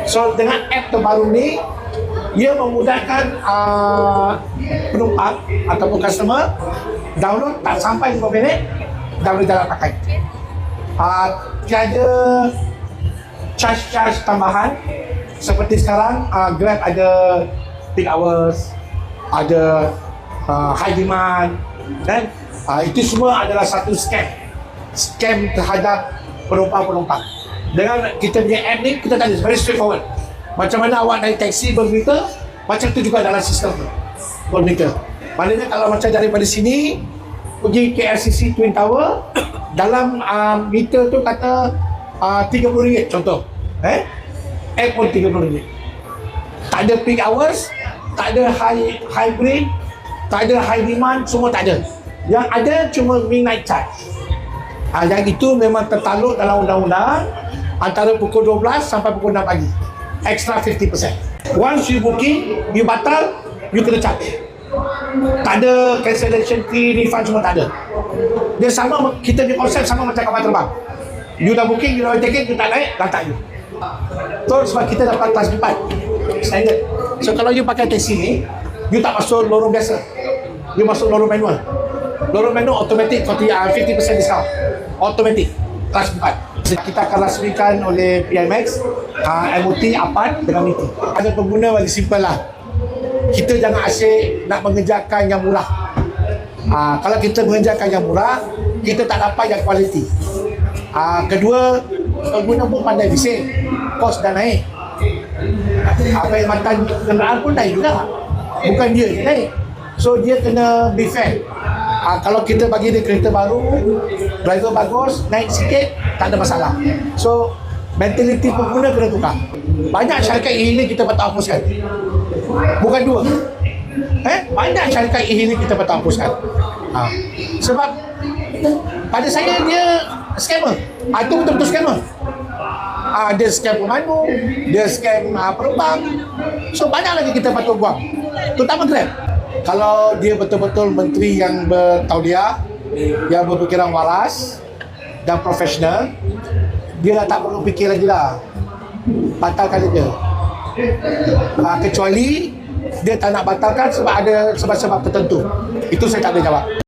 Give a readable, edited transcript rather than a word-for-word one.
So dengan app terbaru ni, ia memudahkan penumpang ataupun customer download tak sampai 5 minit dah boleh jalan pakai. Tiada charge tambahan seperti sekarang. Grab ada peak hours, ada high demand, dan itu semua adalah satu scam terhadap penumpang-penumpang. Dengan kita punya app ni, kita tanya very straightforward. Macam mana awak naik taksi bermeter, macam tu juga dalam sistem bermeter. Maknanya kalau macam daripada sini pergi KLCC Twin Tower, dalam meter tu kata RM30 contoh, app pun RM30. Tak ada peak hours, tak ada hybrid, tak ada high demand, semua tak ada. Yang ada cuma midnight charge. Yang itu memang tertakluk dalam undang-undang antara pukul 12 sampai pukul 6 pagi. Extra 50%. Once you booking, you batal, you kena charge. Tak ada cancellation fee, refund, semua tak ada. Dia sama, kita punya konsep sama macam kapal terbang. You dah booking, you dah tiket, you tak naik, lantak you. So sebab kita dapat kelas 4 standard. So kalau you pakai taksi ni, you tak masuk lorong biasa, you masuk lorong manual. Lorong manual automatic 50% discount. Automatic kelas 4. Kita akan rasmikan oleh PMX, MOT, APAD dengan MITI. Ada pengguna bagi simple lah. Kita jangan asyik nak mengejarkan yang murah. Kalau kita mengejarkan yang murah, kita tak dapat yang kualiti. Kedua, pengguna pun pandai bising, kos dah naik. Perkhidmatan kenderaan pun naik juga, bukan dia je naik. So dia kena be fair. Kalau kita bagi dia kereta baru, driver bagus, naik sikit, tak ada masalah. So mentaliti pengguna kena tukar. Banyak syarikat e-hailing kita patut hapuskan, bukan dua. Banyak syarikat e-hailing kita patut hapuskan. Sebab pada saya dia scammer. Itu betul-betul scammer. Dia scam pemandu, dia scam penumpang. So banyak lagi kita patut buang, terutama Grab. Kalau dia betul-betul menteri yang bertauliah, yang berfikiran waras dan profesional, dia dah tak perlu fikir lagi lah, batalkan dia. Kecuali dia tak nak batalkan sebab ada sebab-sebab tertentu. Itu saya tak boleh jawab.